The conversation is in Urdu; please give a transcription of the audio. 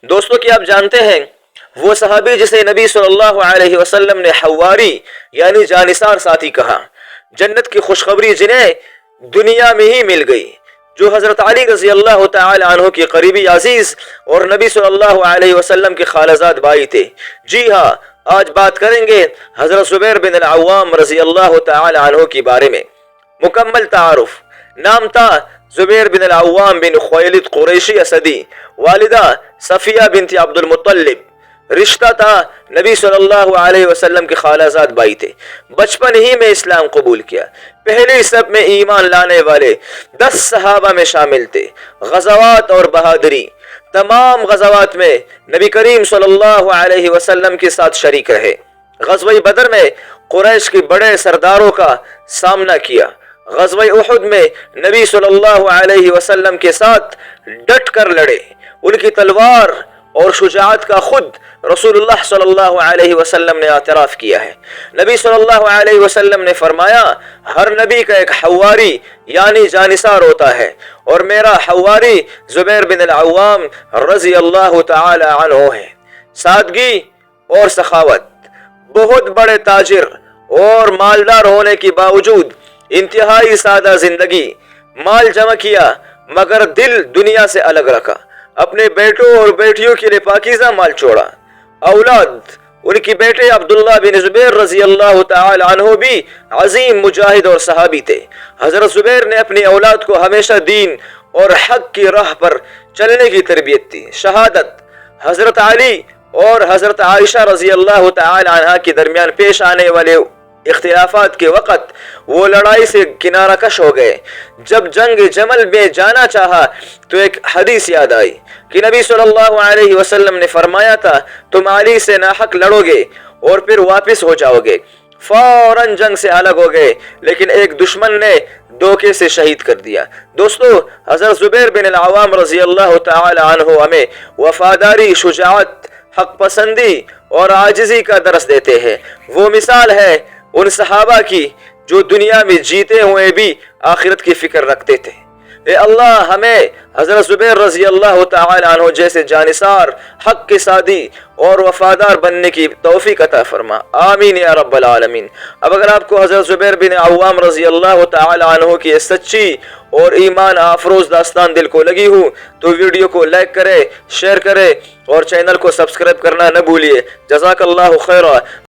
دوستو کیا آپ جانتے ہیں وہ صحابی جسے نبی صلی اللہ علیہ وسلم نے حواری یعنی جانثار ساتھی کہا، جنت کی خوشخبری جنہیں دنیا میں ہی مل گئی، جو حضرت علی رضی اللہ تعالی عنہ کی قریبی عزیز اور نبی صلی اللہ علیہ وسلم کے خالزاد بھائی تھے۔ جی ہاں، آج بات کریں گے حضرت زبیر بن العوام رضی اللہ تعالی عنہ کے بارے میں۔ مکمل تعارف: نام تھا زبیر بن العوام بن خویلد قریشی اسدی، والدہ صفیہ بنت عبد المطلب، رشتہ تھا نبی صلی اللہ علیہ وسلم کے خالزاد بھائی تھے۔ بچپن ہی میں اسلام قبول کیا، پہلی صف میں ایمان لانے والے 10 صحابہ میں شامل تھے۔ غزوات اور بہادری: تمام غزوات میں نبی کریم صلی اللہ علیہ وسلم کے ساتھ شریک رہے۔ غزوہ بدر میں قریش کے بڑے سرداروں کا سامنا کیا۔ غزوہ احد میں نبی صلی اللہ علیہ وسلم کے ساتھ ڈٹ کر لڑے۔ ان کی تلوار اور شجاعت کا خود رسول اللہ صلی اللہ علیہ وسلم نے اعتراف کیا ہے۔ نبی صلی اللہ علیہ وسلم نے فرمایا، ہر نبی کا ایک حواری یعنی جانثار ہوتا ہے، اور میرا حواری زبیر بن العوام رضی اللہ تعالی عنہ ہے۔ سادگی اور سخاوت: بہت بڑے تاجر اور مالدار ہونے کے باوجود انتہائی سادہ زندگی، مال جمع کیا مگر دل دنیا سے الگ رکھا۔ اپنے بیٹوں اور بیٹیوں کے لیے پاکیزہ مال چھوڑا۔ اولاد: ان کی بیٹے عبداللہ بن زبیر رضی اللہ تعالی عنہ بھی عظیم مجاہد اور صحابی تھے۔ حضرت زبیر نے اپنی اولاد کو ہمیشہ دین اور حق کی راہ پر چلنے کی تربیت دی۔ شہادت: حضرت علی اور حضرت عائشہ رضی اللہ تعالی عنہ کے درمیان پیش آنے والے اختلافات کے وقت وہ لڑائی سے کنارہ کش ہو گئے۔ جب جنگ جمل میں جانا چاہا تو ایک حدیث یاد آئی کہ نبی صلی اللہ علیہ وسلم نے فرمایا تھا، تم علی سے ناحق لڑو گے اور پھر واپس ہو جاؤ گے۔ فوراً جنگ سے الگ ہو گئے، لیکن ایک دشمن نے دھوکے سے شہید کر دیا۔ دوستو، حضرت زبیر بن العوام رضی اللہ تعالی عنہ ہمیں وفاداری، شجاعت، حق پسندی اور عاجزی کا درس دیتے ہیں۔ وہ مثال ہے ان صحابہ کی جو دنیا میں جیتے ہوئے بھی آخرت کی فکر رکھتے تھے۔ اے اللہ ہمیں حضرت زبیر رضی اللہ تعالی عنہ جیسے جانثار، حق کے سادی اور وفادار بننے کی توفیق عطا فرما، آمین یا رب العالمین۔ اب اگر آپ کو حضرت زبیر بن عوام رضی اللہ تعالی عنہ کی سچی اور ایمان افروز داستان دل کو لگی ہو تو ویڈیو کو لائک کرے، شیئر کرے اور چینل کو سبسکرائب کرنا نہ بھولیے۔ جزاک اللہ خیرہ۔